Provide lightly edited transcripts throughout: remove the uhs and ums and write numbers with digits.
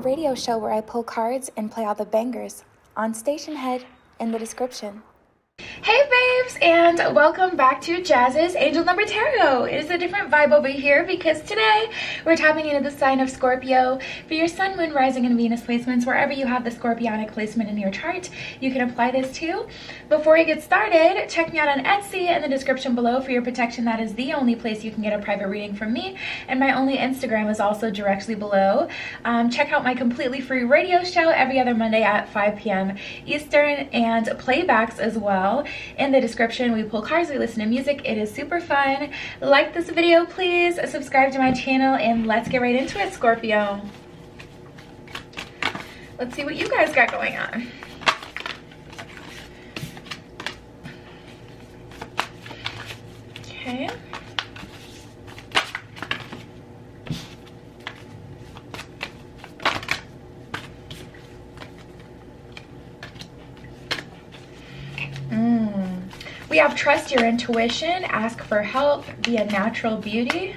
radio show where I pull cards and play all the bangers on Stationhead in the description. Hey babes, and welcome back to Jazz's Angel Number Tarot. It is a different vibe over here because today we're tapping into the sign of Scorpio. For your Sun, Moon, Rising, and Venus placements, wherever you have the Scorpionic placement in your chart, you can apply this to. Before we get started, check me out on Etsy in the description below for your protection. That is the only place you can get a private reading from me, and my only Instagram is also directly below. Check out my completely free radio show every other Monday at 5 p.m. Eastern, and playbacks as well. In the description, we pull cards, we listen to music. It is super fun. Like this video, please. Subscribe to my channel, and let's get right into it, Scorpio. Let's see what you guys got going on. Okay. We have trust your intuition, ask for help, be a natural beauty.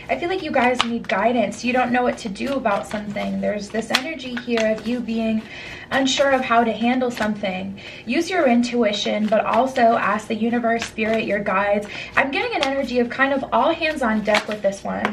I feel like you guys need guidance. You don't know what to do about something. There's this energy here of you being unsure of how to handle something. Use your intuition, but also ask the universe, spirit, your guides. I'm getting an energy of kind of all hands on deck with this one.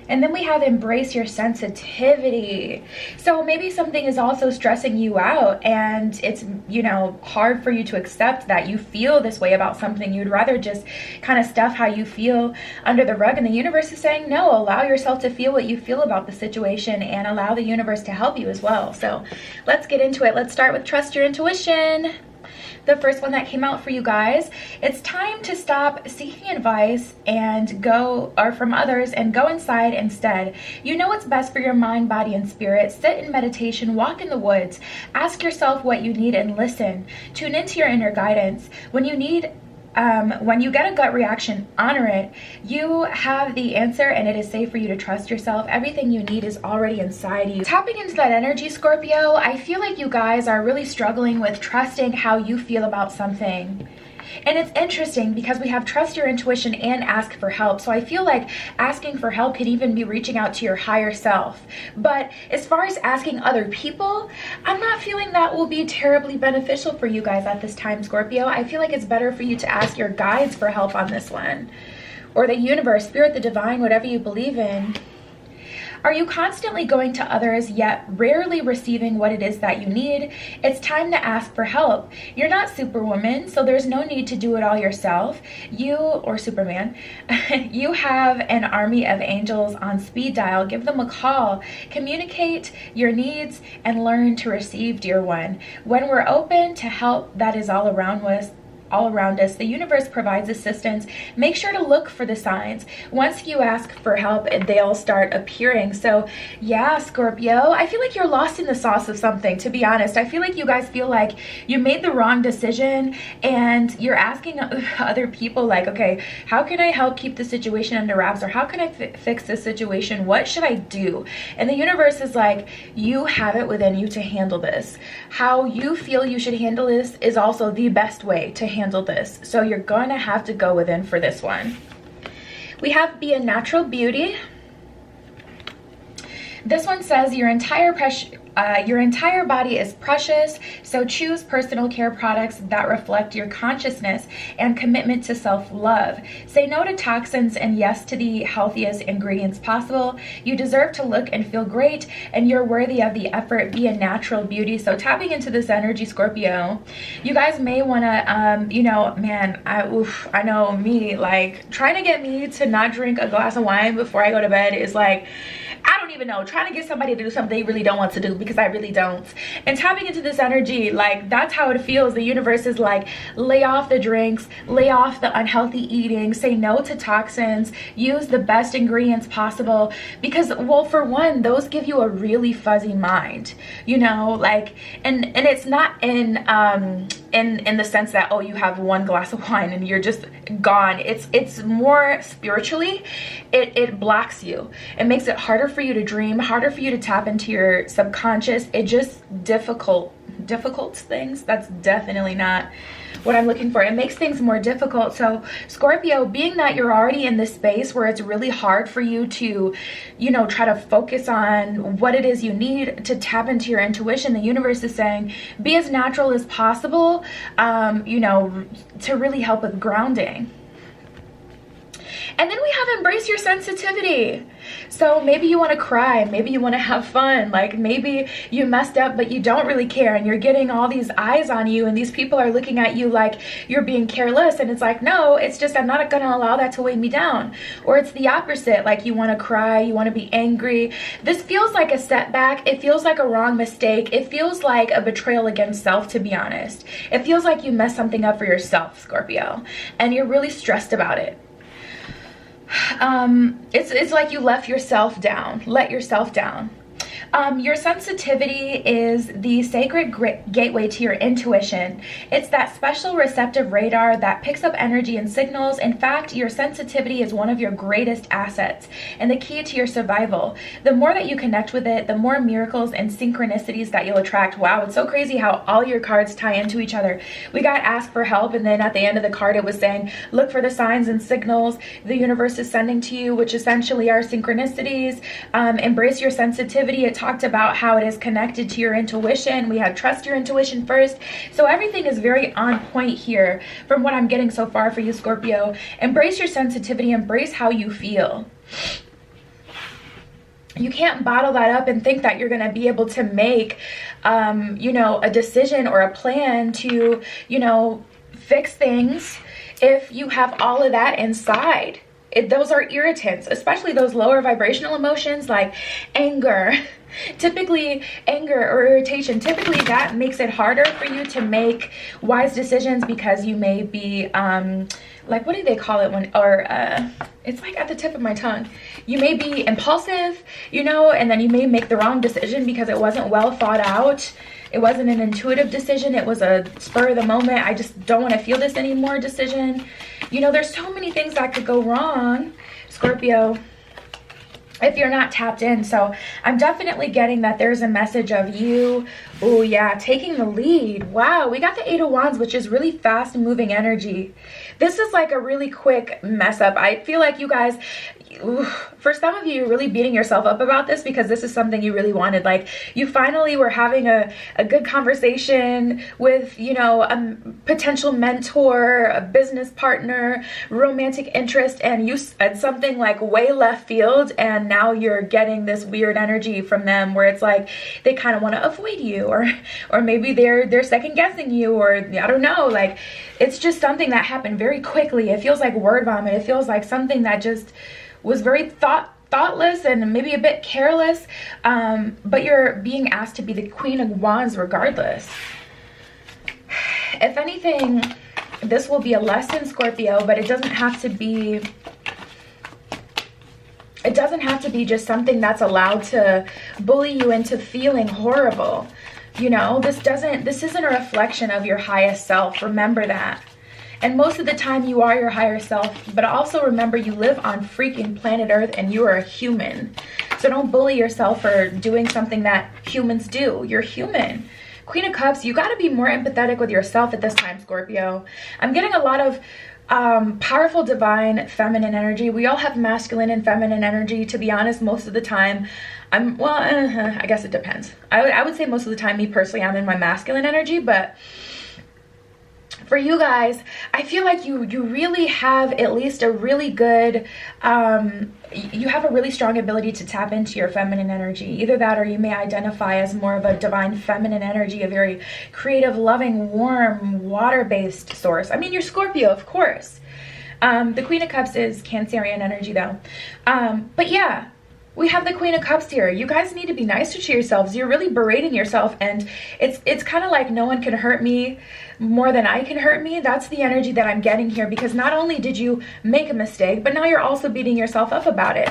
And then we have embrace your sensitivity. So maybe something is also stressing you out, and it's, you know, hard for you to accept that you feel this way about something. You'd rather just kind of stuff how you feel under the rug, and the universe is saying, no, allow yourself to feel what you feel about the situation and allow the universe to help you as well. So let's get into it. Let's start with trust your intuition. The first one that came out for you guys, it's time to stop seeking advice and go, or from others, and go inside instead. You know what's best for your mind, body, and spirit. Sit in meditation, walk in the woods, ask yourself what you need and listen. Tune into your inner guidance. When you get a gut reaction, honor it. You have the answer, and it is safe for you to trust yourself. Everything you need is already inside you. Tapping into that energy, Scorpio, I feel like you guys are really struggling with trusting how you feel about something. And it's interesting because we have trust your intuition and ask for help. So I feel like asking for help could even be reaching out to your higher self. But as far as asking other people, I'm not feeling that will be terribly beneficial for you guys at this time, Scorpio. I feel like it's better for you to ask your guides for help on this one. Or the universe, spirit, the divine, whatever you believe in. Are you constantly going to others yet rarely receiving what it is that you need? It's time to ask for help. You're not Superwoman, so there's no need to do it all yourself. You, or Superman, you have an army of angels on speed dial. Give them a call. Communicate your needs and learn to receive, dear one. When we're open to help that is all around us, the universe provides assistance. Make sure to look for the signs. Once you ask for help, they'll start appearing. So yeah, Scorpio, I feel like you're lost in the sauce of something, to be honest. I feel like you guys feel like you made the wrong decision, and you're asking other people like, okay, how can I help keep the situation under wraps, or how can I fix this situation? What should I do? And the universe is like, you have it within you to handle this. How you feel you should handle this is also the best way to handle this. So you're going to have to go within for this one. We have be a natural beauty. This one says your entire body is precious, so choose personal care products that reflect your consciousness and commitment to self-love. Say no to toxins and yes to the healthiest ingredients possible. You deserve to look and feel great, and you're worthy of the effort. Be a natural beauty. So tapping into this energy, Scorpio, you guys may want to, you know, man, I know me, like, trying to get me to not drink a glass of wine before I go to bed is like, I don't even know, trying to get somebody to do something they really don't want to do, because I really don't. And tapping into this energy, like, that's how it feels. The universe is like, lay off the drinks, lay off the unhealthy eating, say no to toxins, use the best ingredients possible, because, well, for one, those give you a really fuzzy mind, you know, like, and it's not in the sense that, oh, you have one glass of wine and you're just gone. It's more spiritually, it blocks you. It makes it harder for you to dream, harder for you to tap into your subconscious. It just difficult things. That's definitely not what I'm looking for. It makes things more difficult. So Scorpio, being that you're already in this space where it's really hard for you to, you know, try to focus on what it is you need to tap into your intuition, the universe is saying, be as natural as possible, you know, to really help with grounding. And then we have embrace your sensitivity. So maybe you want to cry, maybe you want to have fun, like maybe you messed up but you don't really care, and you're getting all these eyes on you and these people are looking at you like you're being careless, and it's like, no, it's just I'm not going to allow that to weigh me down. Or it's the opposite, like you want to cry, you want to be angry. This feels like a setback. It feels like a wrong mistake. It feels like a betrayal against self, to be honest. It feels like you messed something up for yourself, Scorpio, and you're really stressed about it. It's like you let yourself down. Your sensitivity is the sacred gateway to your intuition. It's that special receptive radar that picks up energy and signals. In fact, your sensitivity is one of your greatest assets and the key to your survival. The more that you connect with it, the more miracles and synchronicities that you'll attract. Wow, it's so crazy how all your cards tie into each other. We got asked for help, and then at the end of the card it was saying, look for the signs and signals the universe is sending to you, which essentially are synchronicities. Embrace your sensitivity. It talked about how it is connected to your intuition. We had trust your intuition first. So everything is very on point here from what I'm getting so far for you, Scorpio. Embrace your sensitivity. Embrace how you feel. You can't bottle that up and think that you're going to be able to make, you know, a decision or a plan to, you know, fix things if you have all of that inside. Those are irritants, especially those lower vibrational emotions like anger. Typically, anger or irritation, typically that makes it harder for you to make wise decisions because you may be, like, what do they call it when, or it's like at the tip of my tongue. You may be impulsive, you know, and then you may make the wrong decision because it wasn't well thought out. It wasn't an intuitive decision. It was a spur of the moment, I just don't want to feel this anymore decision. You know, there's so many things that could go wrong, Scorpio, if you're not tapped in. So I'm definitely getting that there's a message of you, oh yeah, taking the lead. Wow, we got the 8 of Wands, which is really fast moving energy. This is like a really quick mess up. I feel like you guys, for some of you, you're really beating yourself up about this because this is something you really wanted. Like, you finally were having a good conversation with, you know, a potential mentor, a business partner, romantic interest, and you said something like way left field, and now you're getting this weird energy from them where it's like they kind of want to avoid you, or maybe they're second guessing you, or I don't know. Like, it's just something that happened very quickly. It feels like word vomit. It feels like something that just was very thoughtless and maybe a bit careless, but you're being asked to be the Queen of Wands regardless. If anything, this will be a lesson, Scorpio, but it doesn't have to be just something that's allowed to bully you into feeling horrible. You know, this isn't a reflection of your highest self. Remember that. And most of the time you are your higher self, but also remember you live on freaking planet Earth and you are a human. So don't bully yourself for doing something that humans do. You're human. Queen of Cups, you got to be more empathetic with yourself at this time, Scorpio. I'm getting a lot of powerful divine feminine energy. We all have masculine and feminine energy, to be honest. Most of the time I guess it depends. I would say most of the time, me personally, I'm in my masculine energy, but for you guys, I feel like you really have at least a really good, you have a really strong ability to tap into your feminine energy. Either that, or you may identify as more of a divine feminine energy, a very creative, loving, warm, water-based source. I mean, you're Scorpio, of course. The Queen of Cups is Cancerian energy, though. But yeah, we have the Queen of Cups here. You guys need to be nicer to yourselves. You're really berating yourself, and it's kind of like no one can hurt me more than I can hurt me. That's the energy that I'm getting here, because not only did you make a mistake, but now you're also beating yourself up about it.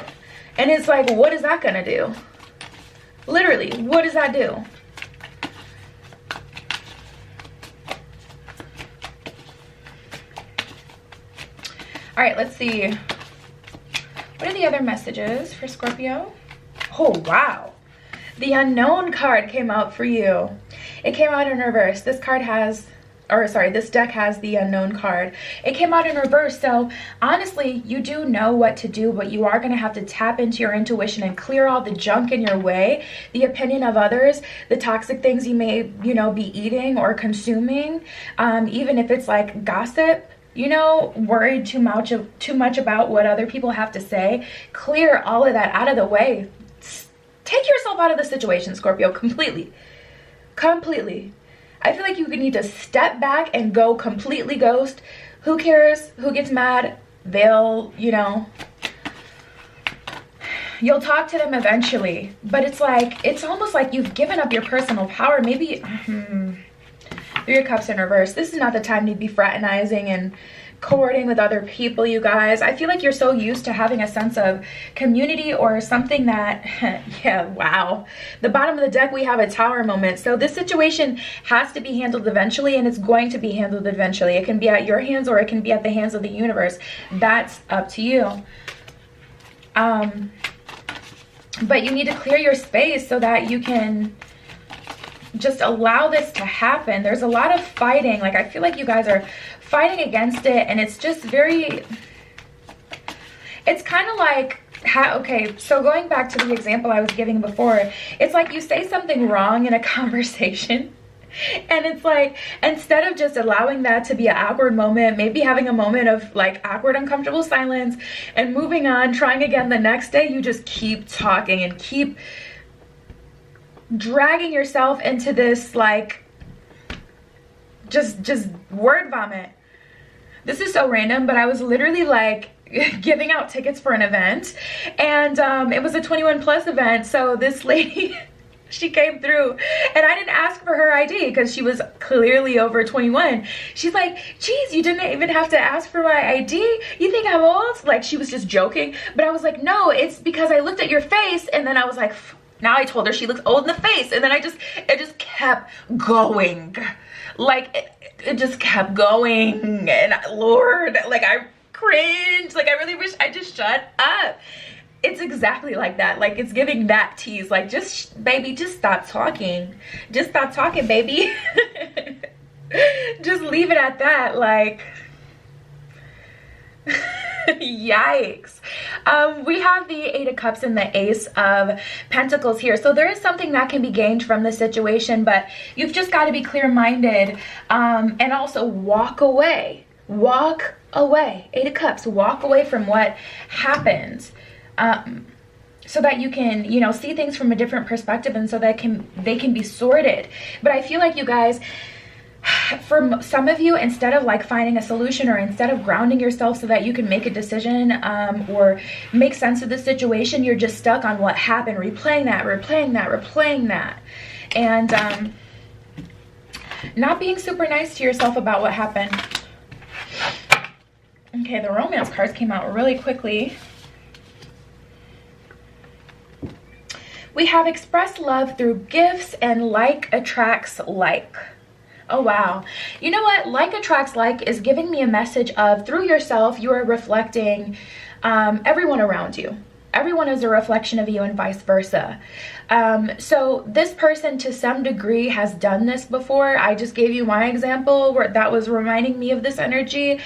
And it's like, what is that gonna do? Literally, what does that do? All right, let's see. What are the other messages for Scorpio? Oh, wow. The Unknown card came out for you. It came out in reverse. This card has or sorry, this deck has the Unknown card. It came out in reverse. So honestly, you do know what to do, but you are going to have to tap into your intuition and clear all the junk in your way, the opinion of others, the toxic things you may, you know, be eating or consuming, even if it's like gossip, you know, worried too much about what other people have to say. Clear all of that out of the way. Take yourself out of the situation, Scorpio, completely. I feel like you need to step back and go completely ghost. Who cares? Who gets mad? They'll, you know, you'll talk to them eventually. But it's like, it's almost like you've given up your personal power. Maybe, Three of Cups in reverse. This is not the time to be fraternizing and courting with other people, you guys. I feel like you're so used to having a sense of community or something that, yeah, wow. The bottom of the deck, we have a Tower moment. So this situation has to be handled eventually, and it's going to be handled eventually. It can be at your hands or it can be at the hands of the universe. That's up to you. But you need to clear your space so that you can just allow this to happen. There's a lot of fighting. Like, I feel like you guys are fighting against it, and it's just very, it's kind of like, okay, so going back to the example I was giving before, it's like you say something wrong in a conversation, and it's like, instead of just allowing that to be an awkward moment, maybe having a moment of like awkward, uncomfortable silence and moving on, trying again the next day, you just keep talking and keep dragging yourself into this like just word vomit. This is so random, but I was literally like giving out tickets for an event, and it was a 21 plus event. So this lady, she came through, and I didn't ask for her ID because she was clearly over 21. She's like, geez, you didn't even have to ask for my ID? You think I'm old? Like, she was just joking. But I was like, no, it's because I looked at your face, and then I was like, now I told her she looks old in the face, and then it just kept going. Like, it just kept going, and Lord, like, I cringed. Like, I really wish I just shut up. It's exactly like that. Like, it's giving that tease. Like, just, baby, just stop talking. Just stop talking, baby. Just leave it at that. Like, yikes. We have the Eight of Cups and the Ace of Pentacles here. So there is something that can be gained from the situation, but you've just got to be clear-minded, and also walk away. Walk away. Eight of Cups. Walk away from what happened. So that you can, you know, see things from a different perspective, and so that they can be sorted. But I feel like you guys, for some of you, instead of like finding a solution, or instead of grounding yourself so that you can make a decision, or make sense of the situation, you're just stuck on what happened, replaying that, and not being super nice to yourself about what happened. Okay, the romance cards came out really quickly. We have express love through gifts, and like attracts like. Oh, wow. You know what? Like attracts like is giving me a message of, through yourself, you are reflecting everyone around you. Everyone is a reflection of you, and vice versa. So this person, to some degree, has done this before. I just gave you my example where that was reminding me of this energy.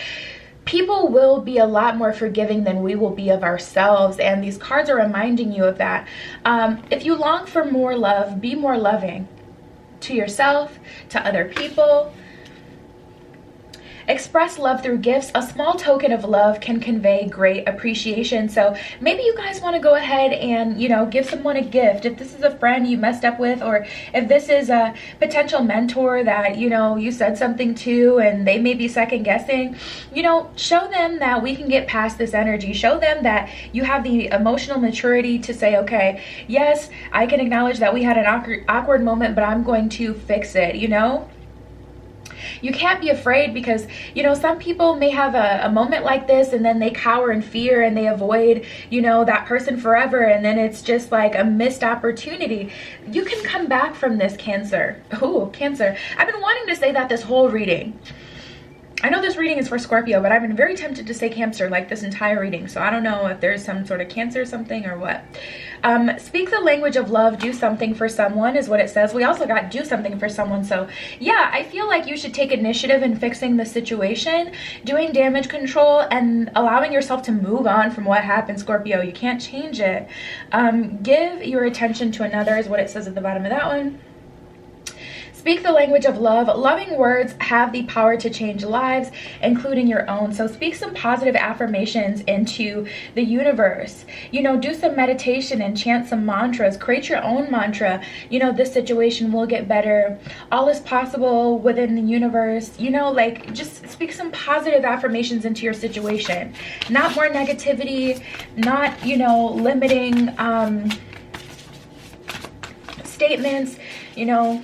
People will be a lot more forgiving than we will be of ourselves, and these cards are reminding you of that. If you long for more love, be more loving to yourself, to other people. Express love through gifts. A small token of love can convey great appreciation. So maybe you guys want to go ahead and, you know, give someone a gift. If this is a friend you messed up with, or if this is a potential mentor that, you know, you said something to and they may be second guessing, you know, show them that we can get past this energy. Show them that you have the emotional maturity to say, okay, yes, I can acknowledge that we had an awkward moment, but I'm going to fix it, you know? You can't be afraid, because, you know, some people may have a moment like this, and then they cower in fear and they avoid, you know, that person forever, and then it's just like a missed opportunity. You can come back from this, Cancer. Ooh, Cancer. I've been wanting to say that this whole reading. I know this reading is for Scorpio, but I've been very tempted to say Cancer like this entire reading. So I don't know if there's some sort of Cancer or something or what. Speak the language of love, do something for someone is what it says. We also got do something for someone. So yeah, I feel like you should take initiative in fixing the situation, doing damage control, and allowing yourself to move on from what happened, Scorpio. You can't change it. Give your attention to another is what it says at the bottom of that one. Speak the language of love. Loving words have the power to change lives, including your own. So speak some positive affirmations into the universe. You know, do some meditation and chant some mantras. Create your own mantra. You know, this situation will get better. All is possible within the universe. You know, like just speak some positive affirmations into your situation. Not more negativity, not, you know, limiting statements, you know.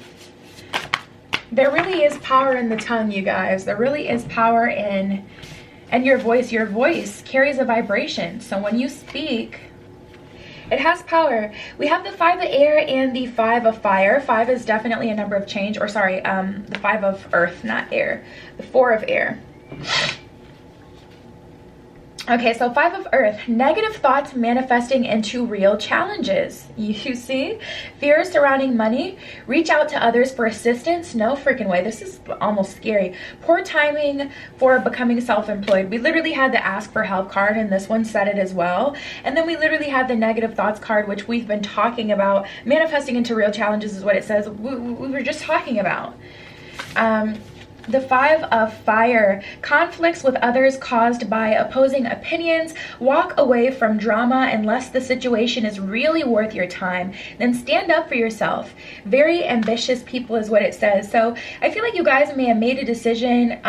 There really is power in the tongue, you guys. There really is power in, and your voice carries a vibration. So when you speak, it has power. We have the 5 of air and the 5 of fire. 5 is definitely a number of change, or sorry, the 5 of earth, not air. The 4 of air. Okay, so 5 of earth, negative thoughts manifesting into real challenges. You see? Fears surrounding money. Reach out to others for assistance. No freaking way. This is almost scary. Poor timing for becoming self-employed. We literally had the ask for help card, and this one said it as well. And then we literally had the negative thoughts card, which we've been talking about. Manifesting into real challenges is what it says. We were just talking about. The 5 of fire, conflicts with others caused by opposing opinions. Walk away from drama unless the situation is really worth your time. Then stand up for yourself. Very ambitious people is what it says. So I feel like you guys may have made a decision,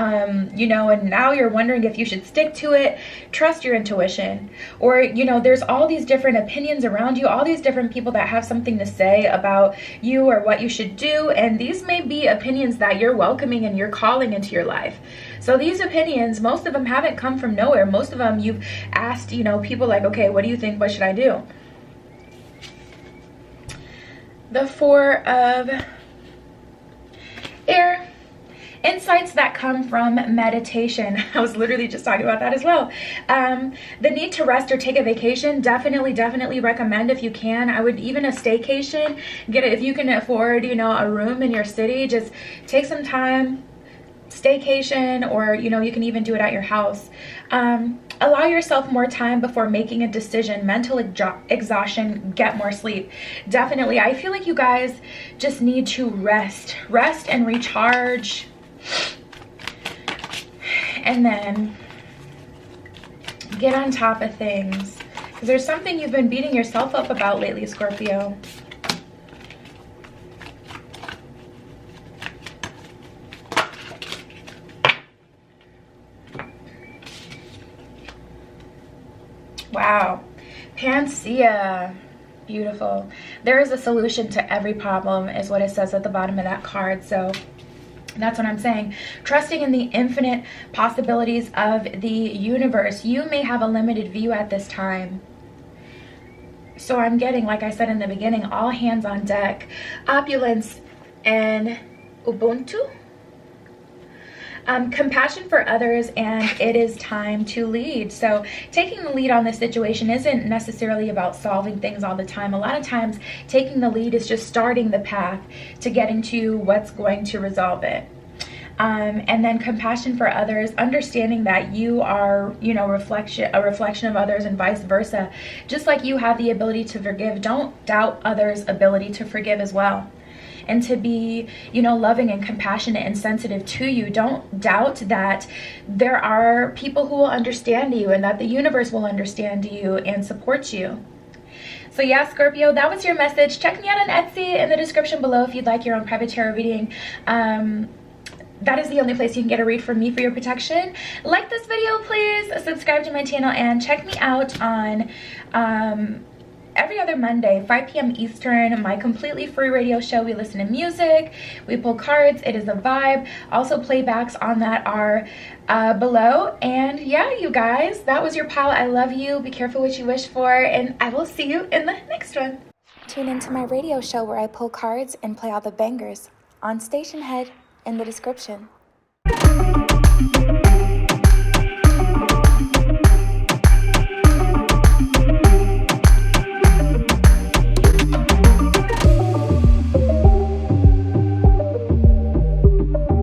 you know, and now you're wondering if you should stick to it. Trust your intuition. Or, you know, there's all these different opinions around you, all these different people that have something to say about you or what you should do. And these may be opinions that you're welcoming and you're calling into your life. So these opinions, most of them haven't come from nowhere. Most of them you've asked, you know, people like, okay, what do you think? What should I do? The 4 of air, insights that come from meditation. I was literally just talking about that as well. The need to rest or take a vacation, definitely recommend if you can. I would even a staycation, get it if you can afford, you know, a room in your city. Just take some time, staycation, or you know, you can even do it at your house. Allow yourself more time before making a decision. Mental exhaustion, get more sleep. Definitely, I feel like you guys just need to rest and recharge, and then get on top of things, because there's something you've been beating yourself up about lately, Scorpio. Wow, Panacea, beautiful. There is a solution to every problem is what it says at the bottom of that card. So that's what I'm saying. Trusting in the infinite possibilities of the universe. You may have a limited view at this time. So I'm getting, like I said in the beginning, all hands on deck. Opulence and Ubuntu. Compassion for others, and it is time to lead. So taking the lead on this situation isn't necessarily about solving things all the time. A lot of times taking the lead is just starting the path to getting to what's going to resolve it. And then compassion for others, understanding that you are, you know, a reflection of others, and vice versa. Just like you have the ability to forgive, don't doubt others' ability to forgive as well. And to be, you know, loving and compassionate and sensitive to you. Don't doubt that there are people who will understand you, and that the universe will understand you and support you. So yeah, Scorpio, that was your message. Check me out on Etsy in the description below if you'd like your own private tarot reading. That is the only place you can get a read from me for your protection. Like this video, please. Subscribe to my channel, and check me out on every other Monday, 5 p.m. Eastern, my completely free radio show. We listen to music, we pull cards, it is a vibe. Also, playbacks on that are below. And yeah, you guys, that was your pile. I love you. Be careful what you wish for, and I will see you in the next one. Tune into my radio show where I pull cards and play all the bangers on Stationhead in the description.